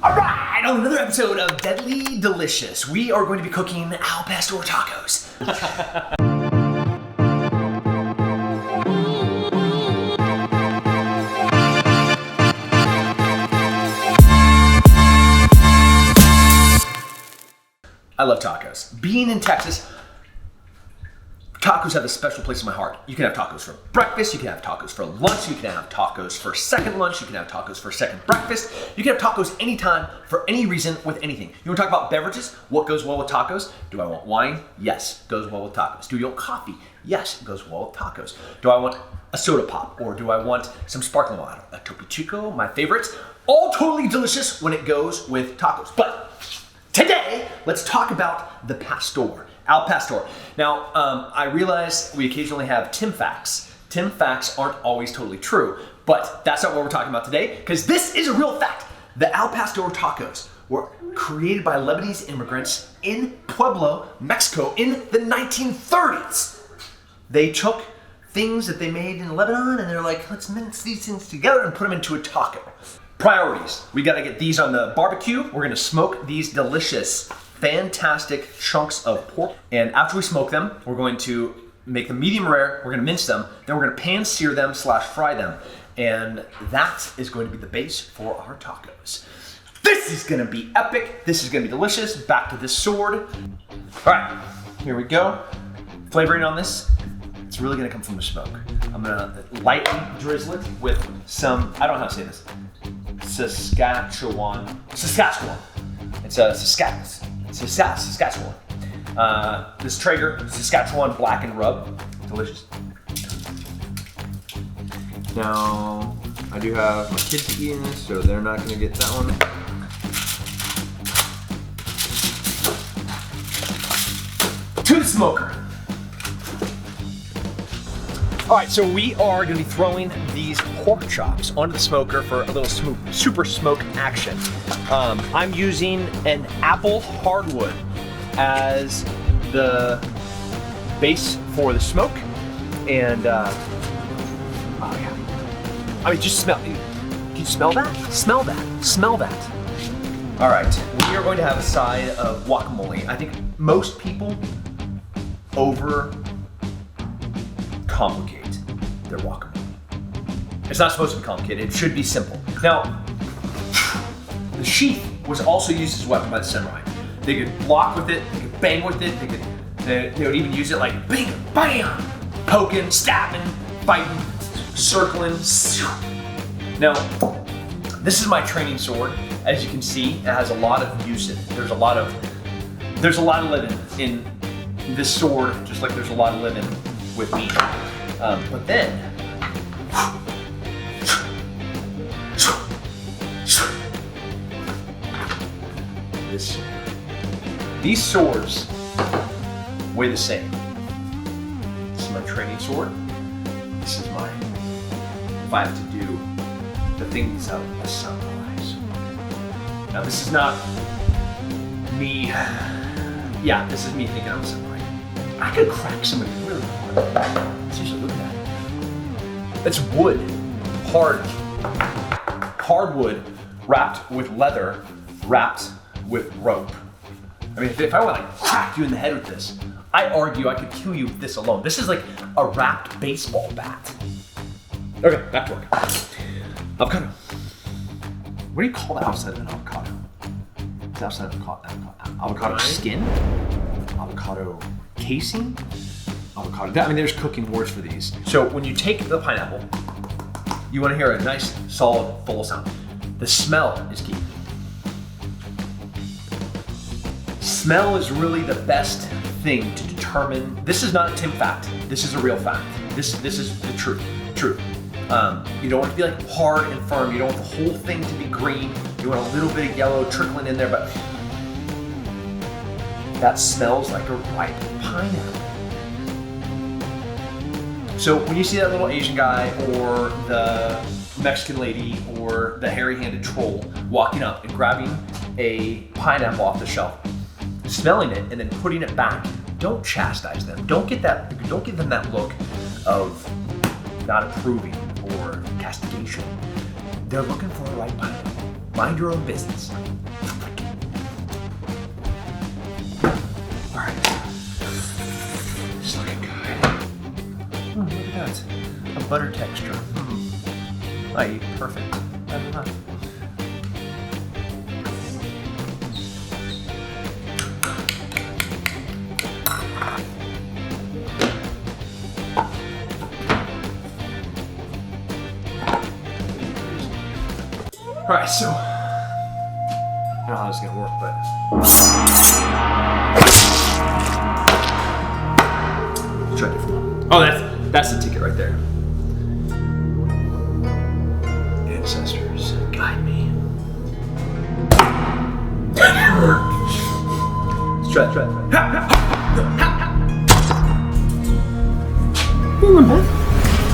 All right, on another episode of Deadly Delicious, we are going to be cooking al pastor tacos. I love tacos. Being in Texas, tacos have a special place in my heart. You can have tacos for breakfast, you can have tacos for lunch, you can have tacos for second lunch, you can have tacos for second breakfast. You can have tacos anytime, for any reason, with anything. You wanna talk about beverages? What goes well with tacos? Do I want wine? Yes, goes well with tacos. Do you want coffee? Yes, it goes well with tacos. Do I want a soda pop? Or do I want some sparkling water? A Topo Chico, my favorites. All totally delicious when it goes with tacos. But today, let's talk about the pastor. Al pastor. Now, I realize we occasionally have Tim facts. Tim facts aren't always totally true, but that's not what we're talking about today, because this is a real fact. The al pastor tacos were created by Lebanese immigrants in Pueblo, Mexico in the 1930s. They took things that they made in Lebanon and they're like, let's mince these things together and put them into a taco. Priorities. We gotta get these on the barbecue. We're gonna smoke these delicious, fantastic chunks of pork. And after we smoke them, we're going to make them medium rare. We're gonna mince them. Then we're gonna pan sear them / fry them. And that is going to be the base for our tacos. This is gonna be epic. This is gonna be delicious. Back to this sword. All right, here we go. Flavoring on this, it's really gonna come from the smoke. I'm gonna lightly drizzle it with some, I don't know how to say this, Saskatchewan. It's a Saskatchewan. This Traeger, Saskatchewan Black and Rub. Delicious. Now, I do have my kids eating this, so they're not gonna get that one. To the smoker. All right, so we are gonna be throwing these pork chops onto the smoker for a little super smoke action. I'm using an apple hardwood as the base for the smoke. And, oh yeah. I mean, just smell, can you smell that? Smell that, smell that. All right, we are going to have a side of guacamole. I think most people complicate their guacamole. It's not supposed to be complicated, it should be simple. Now, the sheath was also used as a weapon by the samurai. They could block with it, they could bang with it, they would even use it like bing, bam, poking, stabbing, fighting, circling. Now, this is my training sword. As you can see, it has a lot of use in it. There's a lot of living in this sword, just like there's a lot of living with me. But then, these swords weigh the same. This is my training sword. This is mine. If I have to do the things of a samurai. Now this is not me. Yeah, this is me thinking I'm a samurai. I could crack somebody really hard. Seriously, look at that. It's wood, hardwood wrapped with leather, wrapped with rope. I mean, if I want to like crack you in the head with this, I argue I could kill you with this alone. This is like a wrapped baseball bat. Okay, back to work. Avocado. What do you call the outside of an avocado? The outside of avocado skin? Avocado casing? Avocado. I mean, there's cooking words for these. So when you take the pineapple, you want to hear a nice, solid, full sound. The smell is key. Smell is really the best thing to determine. This is not a Tim fact. This is a real fact. This is the truth. You don't want it to be like hard and firm. You don't want the whole thing to be green. You want a little bit of yellow trickling in there, but that smells like a ripe pineapple. So when you see that little Asian guy or the Mexican lady or the hairy-handed troll walking up and grabbing a pineapple off the shelf, smelling it and then putting it back, don't chastise them. Don't give them that look of not approving or castigation. They're looking for a ripe pineapple. Mind your own business. All right. It's looking good. Oh, look at that. A butter texture. Like, perfect. I don't know. All right, so I don't know how this is gonna work, but let's try a different one. Oh, that's the ticket right there. Ancestors, guide me. Let's try it. All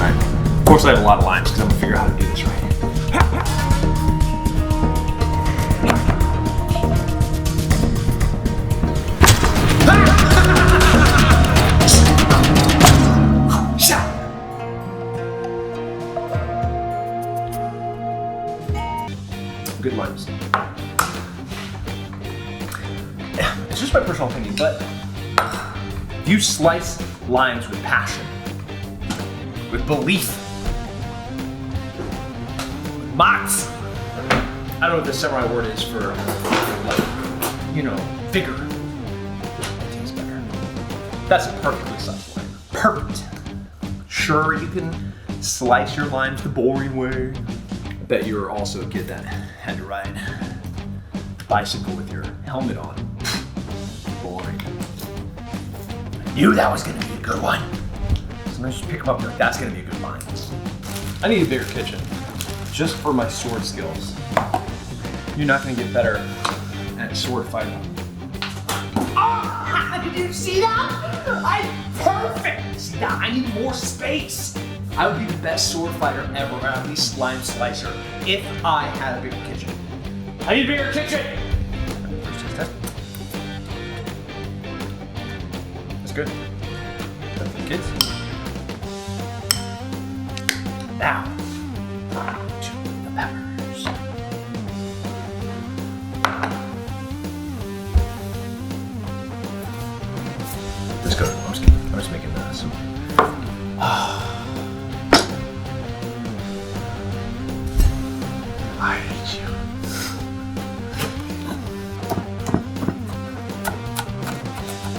right. Of course, I have a lot of lines because I'm gonna figure out how to do this right. Good limes. It's just my personal opinion, but if you slice limes with passion, with belief, with mots, I don't know what the samurai word is for, like, you know, vigor. It tastes better. That's a perfectly sliced lime. Perfect. Sure, you can slice your limes the boring way. I bet you're also a kid that had to ride a bicycle with your helmet on. Boring. I knew that was gonna be a good one. Sometimes just pick them up and like, that's gonna be a good line. I need a bigger kitchen, just for my sword skills. You're not gonna get better at sword fighting. Oh, did you see that? I'm perfect. See that? I need more space. I would be the best sword fighter ever, or at least slime slicer, if I had a bigger kitchen. I need a bigger kitchen! That's good. That's for the kids. Now, to the peppers. That's good. I'm just making some. I hate you.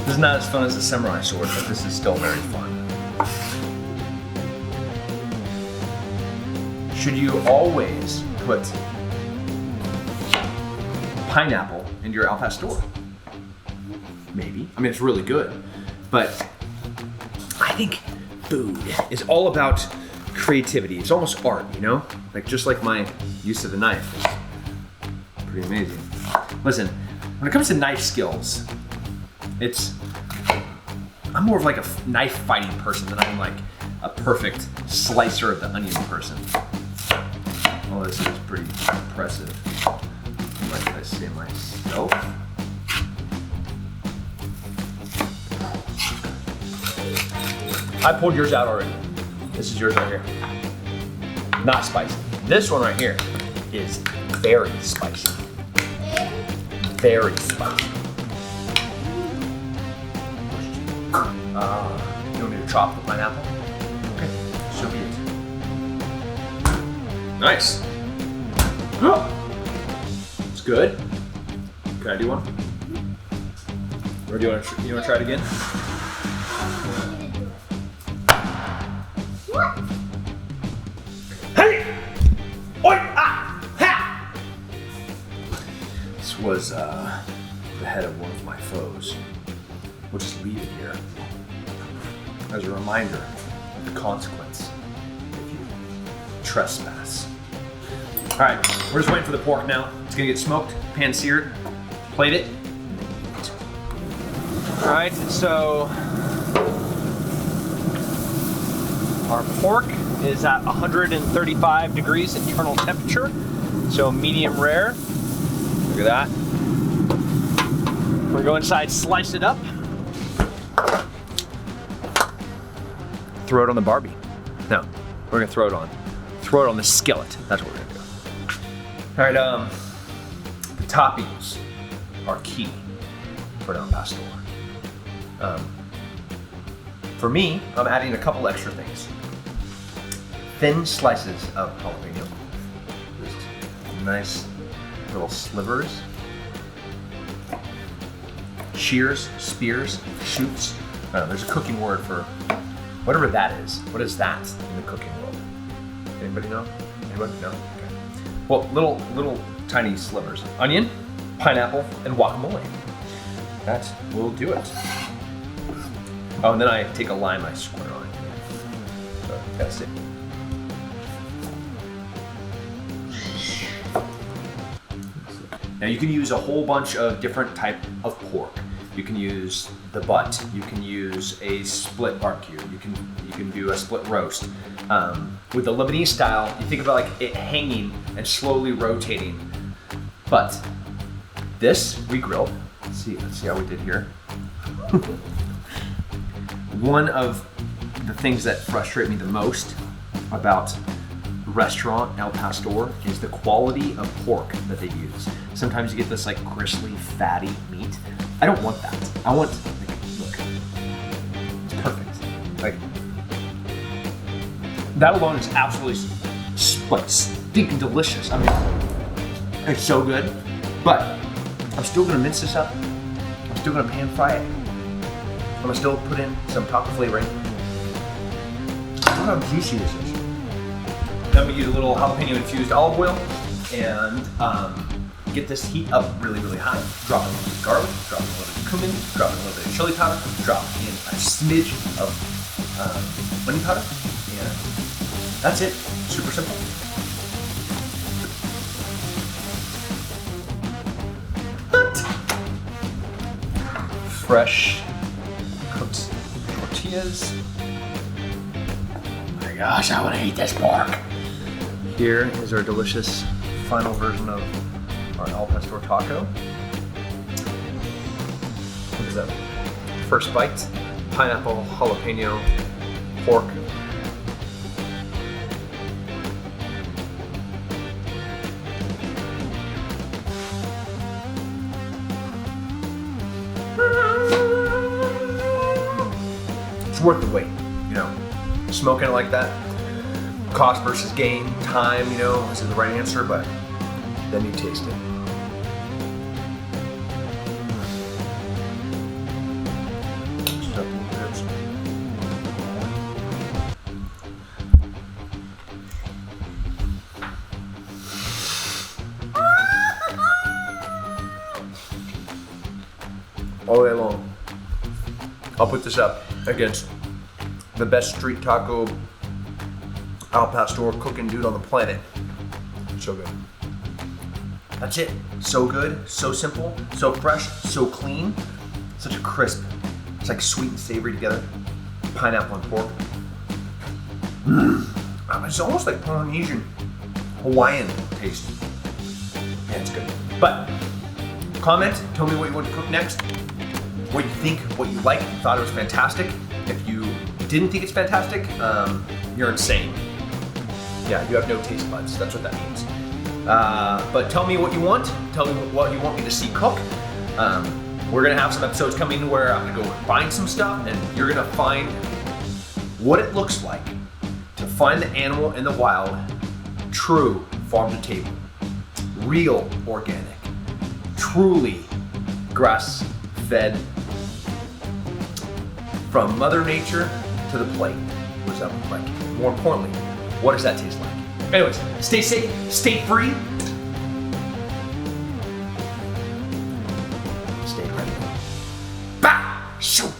This is not as fun as a samurai sword, but this is still very fun. Should you always put pineapple into your al pastor? Maybe. I mean, it's really good, but I think food is all about creativity. It's almost art, you know? Like, just like my use of the knife. Pretty amazing. Listen, when it comes to knife skills, I'm more of like a knife fighting person than I'm like a perfect slicer of the onion person. All this is pretty impressive. Like I say myself. I pulled yours out already. This is yours right here. Not spicy. This one right here is very spicy. Very spicy. You want me to chop the pineapple? Okay, so be it. Nice. It's good. Can I do one? Or do you want to try it again? What? Hey! Oi! Ah! Ha! This was the head of one of my foes. We'll just leave it here as a reminder of the consequence if you trespass. All right, we're just waiting for the pork now. It's gonna get smoked, pan seared, plate it. All right, so our pork is at 135 degrees internal temperature, so medium rare. Look at that. We're gonna go inside, slice it up. Throw it on the Barbie. No, we're gonna throw it on the skillet. That's what we're gonna do. All right, toppings are key for an al pastor. For me, I'm adding a couple extra things. Thin slices of jalapeno. Just nice little slivers. Shears, spears, shoots. There's a cooking word for whatever that is. What is that in the cooking world? Anybody know? Anybody? No? Okay. Well, little tiny slivers. Onion, pineapple, and guacamole. That will do it. Oh, and then I take a lime, I squirt on it. So that's it. Now you can use a whole bunch of different type of pork. You can use the butt. You can use a split barbecue. You can do a split roast. With the Lebanese style, you think about like it hanging and slowly rotating. But this we grilled. Let's see how we did here. One of the things that frustrate me the most about restaurant al pastor is the quality of pork that they use. Sometimes you get this like gristly, fatty meat. I don't want that. I want, like, look, it's perfect. Like, that alone is absolutely like stinking delicious. I mean, it's so good. But I'm still gonna mince this up. I'm still gonna pan fry it. I'm gonna still put in some taco flavoring. Look how juicy this is. Then we use a little jalapeno infused olive oil and get this heat up really, really high. Drop in a little bit of garlic, drop in a little bit of cumin, drop in a little bit of chili powder, drop in a smidge of onion powder, and that's it. Super simple. Fresh cooked tortillas. Oh my gosh, I want to eat this pork. Here is our delicious final version of our al pastor taco. What is that? First bite, pineapple, jalapeno, pork. It's worth the wait, you know. Smoking it like that, cost versus gain, time, you know, is the right answer, but then you taste it. All day long. I'll put this up against the best street taco al pastor cooking dude on the planet. So good. That's it. So good, so simple, so fresh, so clean. Such a crisp. It's like sweet and savory together. Pineapple and pork. It's almost like Polynesian, Hawaiian taste. Yeah, it's good. But comment, tell me what you want to cook next. What you think, what you like, thought it was fantastic. If you didn't think it's fantastic, you're insane. Yeah, you have no taste buds. That's what that means. But tell me what you want. Tell me what you want me to see cook. We're gonna have some episodes coming where I'm gonna go find some stuff and you're gonna find what it looks like to find the animal in the wild, true farm to table, real organic, truly grass-fed, from Mother Nature to the plate. What does that look like? More importantly, what does that taste like? Anyways, stay safe, stay free, stay ready. Bah! Shoot!